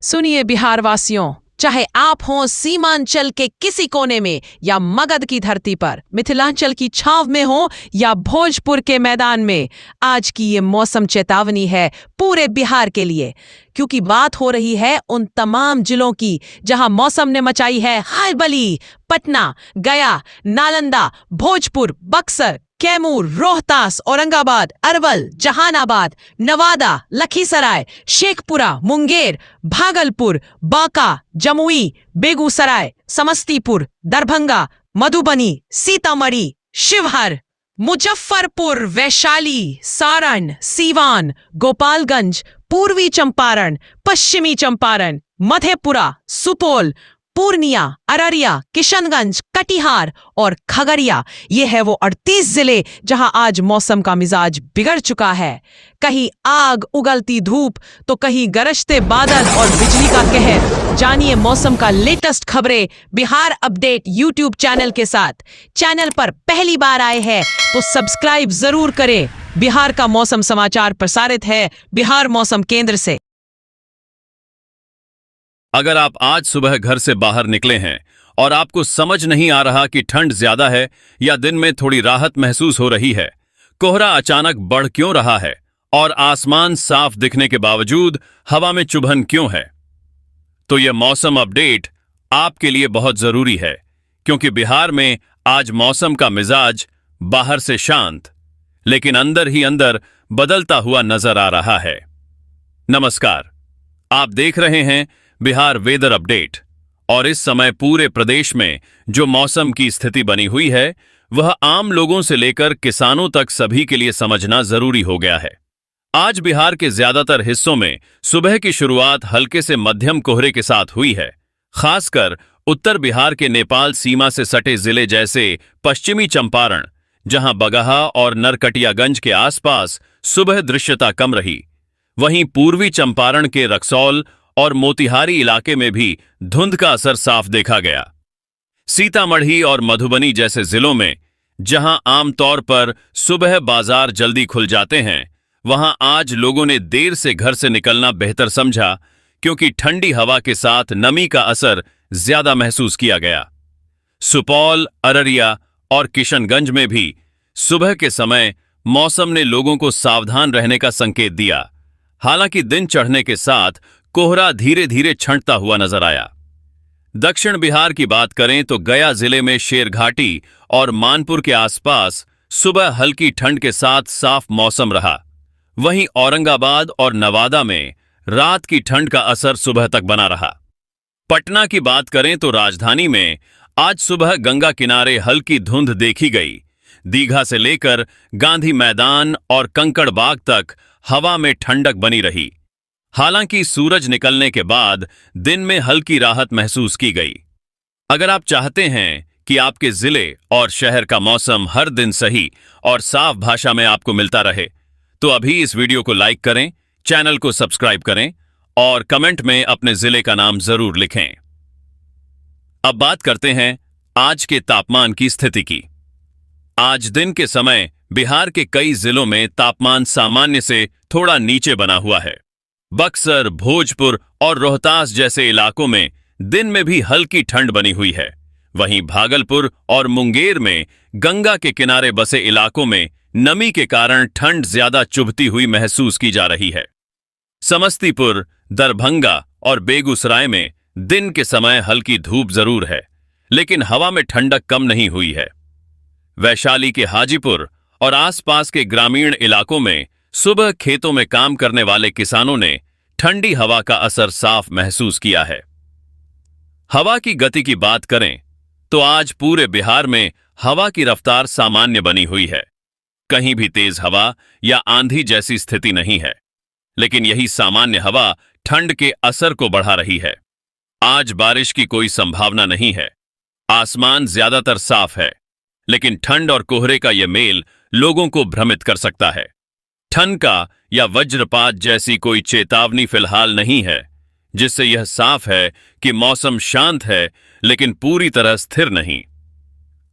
सुनिए बिहार वासियों, चाहे आप हों सीमांचल के किसी कोने में या मगध की धरती पर, मिथिलांचल की छाव में हो या भोजपुर के मैदान में, आज की ये मौसम चेतावनी है पूरे बिहार के लिए। क्योंकि बात हो रही है उन तमाम जिलों की जहां मौसम ने मचाई है हलबली। पटना, गया, नालंदा, भोजपुर, बक्सर, कैमूर, रोहतास, औरंगाबाद, अरवल, जहानाबाद, नवादा, लखीसराय, शेखपुरा, मुंगेर, भागलपुर, बांका, जमुई, बेगूसराय, समस्तीपुर, दरभंगा, मधुबनी, सीतामढ़ी, शिवहर, मुजफ्फरपुर, वैशाली, सारण, सीवान, गोपालगंज, पूर्वी चंपारण, पश्चिमी चंपारण, मधेपुरा, सुपौल, पूर्णिया, अररिया, किशनगंज, कटिहार और खगड़िया, ये है वो 38 जिले जहां आज मौसम का मिजाज बिगड़ चुका है। कहीं आग उगलती धूप तो कहीं गरजते बादल और बिजली का कहर। जानिए मौसम का लेटेस्ट खबरें बिहार अपडेट यूट्यूब चैनल के साथ। चैनल पर पहली बार आए हैं तो सब्सक्राइब जरूर करें। बिहार का मौसम समाचार प्रसारित है बिहार मौसम केंद्र से। अगर आप आज सुबह घर से बाहर निकले हैं और आपको समझ नहीं आ रहा कि ठंड ज्यादा है या दिन में थोड़ी राहत महसूस हो रही है, कोहरा अचानक बढ़ क्यों रहा है और आसमान साफ दिखने के बावजूद हवा में चुभन क्यों है, तो यह मौसम अपडेट आपके लिए बहुत जरूरी है। क्योंकि बिहार में आज मौसम का मिजाज बाहर से शांत लेकिन अंदर ही अंदर बदलता हुआ नजर आ रहा है। नमस्कार, आप देख रहे हैं बिहार वेदर अपडेट और इस समय पूरे प्रदेश में जो मौसम की स्थिति बनी हुई है वह आम लोगों से लेकर किसानों तक सभी के लिए समझना जरूरी हो गया है। आज बिहार के ज्यादातर हिस्सों में सुबह की शुरुआत हल्के से मध्यम कोहरे के साथ हुई है। खासकर उत्तर बिहार के नेपाल सीमा से सटे जिले जैसे पश्चिमी चंपारण, जहां बगहा और नरकटियागंज के आसपास सुबह दृश्यता कम रही, वहीं पूर्वी चंपारण के रक्सौल और मोतिहारी इलाके में भी धुंध का असर साफ देखा गया। सीतामढ़ी और मधुबनी जैसे जिलों में जहां आमतौर पर सुबह बाजार जल्दी खुल जाते हैं, वहां आज लोगों ने देर से घर से निकलना बेहतर समझा, क्योंकि ठंडी हवा के साथ नमी का असर ज्यादा महसूस किया गया। सुपौल, अररिया और किशनगंज में भी सुबह के समय मौसम ने लोगों को सावधान रहने का संकेत दिया। हालांकि दिन चढ़ने के साथ कोहरा धीरे धीरे छंटता हुआ नजर आया। दक्षिण बिहार की बात करें तो गया जिले में शेरघाटी और मानपुर के आसपास सुबह हल्की ठंड के साथ साफ मौसम रहा। वहीं औरंगाबाद और नवादा में रात की ठंड का असर सुबह तक बना रहा। पटना की बात करें तो राजधानी में आज सुबह गंगा किनारे हल्की धुंध देखी गई। दीघा से लेकर गांधी मैदान और कंकड़बाग तक हवा में ठंडक बनी रही। हालांकि सूरज निकलने के बाद दिन में हल्की राहत महसूस की गई। अगर आप चाहते हैं कि आपके जिले और शहर का मौसम हर दिन सही और साफ भाषा में आपको मिलता रहे, तो अभी इस वीडियो को लाइक करें, चैनल को सब्सक्राइब करें और कमेंट में अपने जिले का नाम जरूर लिखें। अब बात करते हैं आज के तापमान की स्थिति की। आज दिन के समय बिहार के कई जिलों में तापमान सामान्य से थोड़ा नीचे बना हुआ है। बक्सर, भोजपुर और रोहतास जैसे इलाकों में दिन में भी हल्की ठंड बनी हुई है। वहीं भागलपुर और मुंगेर में गंगा के किनारे बसे इलाकों में नमी के कारण ठंड ज्यादा चुभती हुई महसूस की जा रही है। समस्तीपुर, दरभंगा और बेगूसराय में दिन के समय हल्की धूप जरूर है, लेकिन हवा में ठंडक कम नहीं हुई है। वैशाली के हाजीपुर और आसपास के ग्रामीण इलाकों में सुबह खेतों में काम करने वाले किसानों ने ठंडी हवा का असर साफ महसूस किया है। हवा की गति की बात करें तो आज पूरे बिहार में हवा की रफ्तार सामान्य बनी हुई है। कहीं भी तेज हवा या आंधी जैसी स्थिति नहीं है, लेकिन यही सामान्य हवा ठंड के असर को बढ़ा रही है। आज बारिश की कोई संभावना नहीं है। आसमान ज्यादातर साफ है, लेकिन ठंड और कोहरे का यह मेल लोगों को भ्रमित कर सकता है। ठनका या वज्रपात जैसी कोई चेतावनी फिलहाल नहीं है, जिससे यह साफ है कि मौसम शांत है लेकिन पूरी तरह स्थिर नहीं।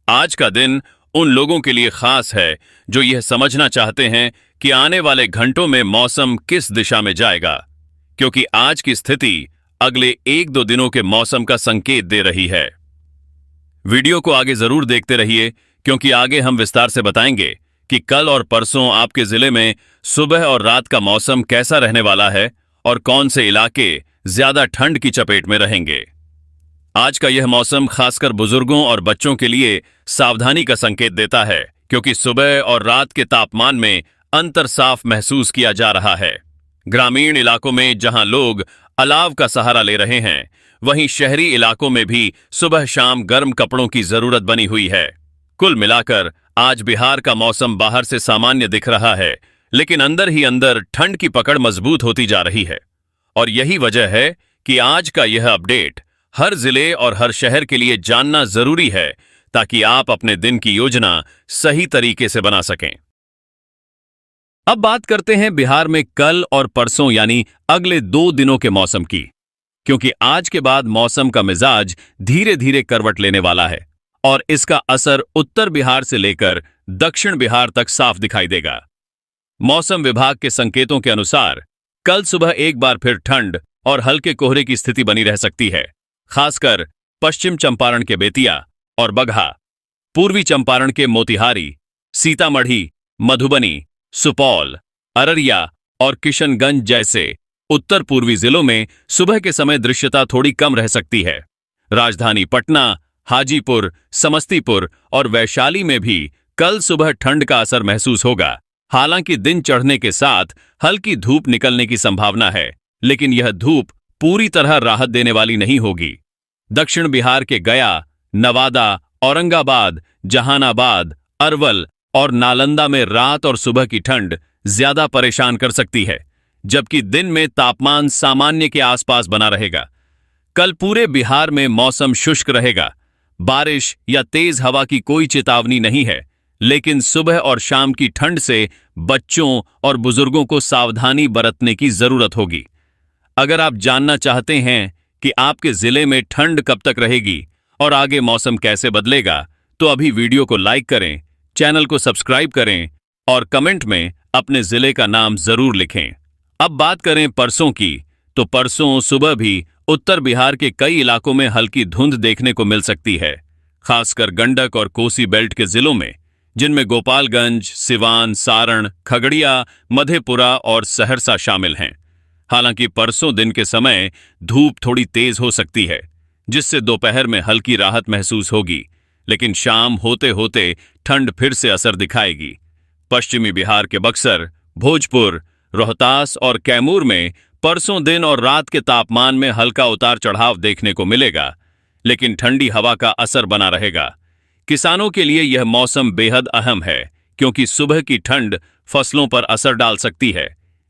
आज का दिन उन लोगों के लिए खास है जो यह समझना चाहते हैं कि आने वाले घंटों में मौसम किस दिशा में जाएगा, क्योंकि आज की स्थिति अगले 1-2 दिनों के मौसम का संकेत दे रही है। वीडियो को आगे जरूर देखते रहिए, क्योंकि आगे हम विस्तार से बताएंगे कि कल और परसों आपके जिले में सुबह और रात का मौसम कैसा रहने वाला है और कौन से इलाके ज्यादा ठंड की चपेट में रहेंगे। आज का यह मौसम खासकर बुजुर्गों और बच्चों के लिए सावधानी का संकेत देता है, क्योंकि सुबह और रात के तापमान में अंतर साफ महसूस किया जा रहा है। ग्रामीण इलाकों में जहां लोग अलाव का सहारा ले रहे हैं, वहीं शहरी इलाकों में भी सुबह शाम गर्म कपड़ों की जरूरत बनी हुई है। कुल मिलाकर आज बिहार का मौसम बाहर से सामान्य दिख रहा है, लेकिन अंदर ही अंदर ठंड की पकड़ मजबूत होती जा रही है। और यही वजह है कि आज का यह अपडेट हर जिले और हर शहर के लिए जानना जरूरी है, ताकि आप अपने दिन की योजना सही तरीके से बना सकें। अब बात करते हैं बिहार में कल और परसों यानी अगले 2 दिनों के मौसम की, क्योंकि आज के बाद मौसम का मिजाज धीरे धीरे करवट लेने वाला है और इसका असर उत्तर बिहार से लेकर दक्षिण बिहार तक साफ दिखाई देगा। मौसम विभाग के संकेतों के अनुसार कल सुबह एक बार फिर ठंड और हल्के कोहरे की स्थिति बनी रह सकती है, खासकर पश्चिम चंपारण के बेतिया और बगहा, पूर्वी चंपारण के मोतिहारी, सीतामढ़ी, मधुबनी, सुपौल, अररिया और किशनगंज जैसे उत्तर पूर्वी जिलों में सुबह के समय दृश्यता थोड़ी कम रह सकती है। राजधानी पटना, हाजीपुर, समस्तीपुर और वैशाली में भी कल सुबह ठंड का असर महसूस होगा। हालांकि दिन चढ़ने के साथ हल्की धूप निकलने की संभावना है, लेकिन यह धूप पूरी तरह राहत देने वाली नहीं होगी। दक्षिण बिहार के गया, नवादा, औरंगाबाद, जहानाबाद, अरवल और नालंदा में रात और सुबह की ठंड ज्यादा परेशान कर सकती है, जबकि दिन में तापमान सामान्य के आसपास बना रहेगा। कल पूरे बिहार में मौसम शुष्क रहेगा। बारिश या तेज हवा की कोई चेतावनी नहीं है, लेकिन सुबह और शाम की ठंड से बच्चों और बुजुर्गों को सावधानी बरतने की जरूरत होगी। अगर आप जानना चाहते हैं कि आपके जिले में ठंड कब तक रहेगी और आगे मौसम कैसे बदलेगा, तो अभी वीडियो को लाइक करें, चैनल को सब्सक्राइब करें और कमेंट में अपने जिले का नाम जरूर लिखें। अब बात करें परसों की, तो परसों सुबह भी उत्तर बिहार के कई इलाकों में हल्की धुंध देखने को मिल सकती है, खासकर गंडक और कोसी बेल्ट के जिलों में, जिनमें गोपालगंज, सिवान, सारण, खगड़िया, मधेपुरा और सहरसा शामिल हैं। हालांकि परसों दिन के समय धूप थोड़ी तेज हो सकती है, जिससे दोपहर में हल्की राहत महसूस होगी, लेकिन शाम होते होते ठंड फिर से असर दिखाएगी। पश्चिमी बिहार के बक्सर, भोजपुर, रोहतास और कैमूर में परसों दिन और रात के तापमान में हल्का उतार चढ़ाव देखने को मिलेगा, लेकिन ठंडी हवा का असर बना रहेगा। किसानों के लिए यह मौसम बेहद अहम है, क्योंकि सुबह की ठंड फसलों पर असर डाल सकती है।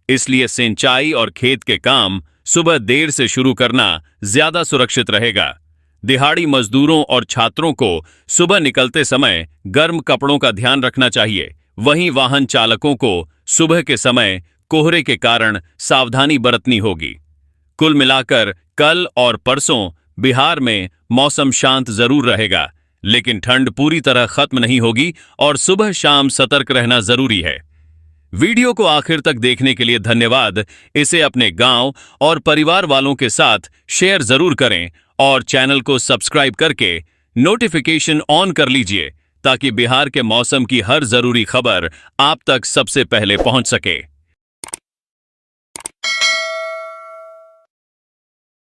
इसलिए सिंचाई और खेत के काम सुबह देर से शुरू करना ज्यादा सुरक्षित रहेगा। दिहाड़ी मजदूरों और छात्रों को सुबह निकलते समय गर्म कपड़ों का ध्यान रखना चाहिए। वहीं वाहन चालकों को सुबह के समय कोहरे के कारण सावधानी बरतनी होगी। कुल मिलाकर कल और परसों बिहार में मौसम शांत जरूर रहेगा, लेकिन ठंड पूरी तरह खत्म नहीं होगी और सुबह शाम सतर्क रहना जरूरी है। वीडियो को आखिर तक देखने के लिए धन्यवाद। इसे अपने गांव और परिवार वालों के साथ शेयर जरूर करें और चैनल को सब्सक्राइब करके नोटिफिकेशन ऑन कर लीजिए, ताकि बिहार के मौसम की हर जरूरी खबर आप तक सबसे पहले पहुंच सके।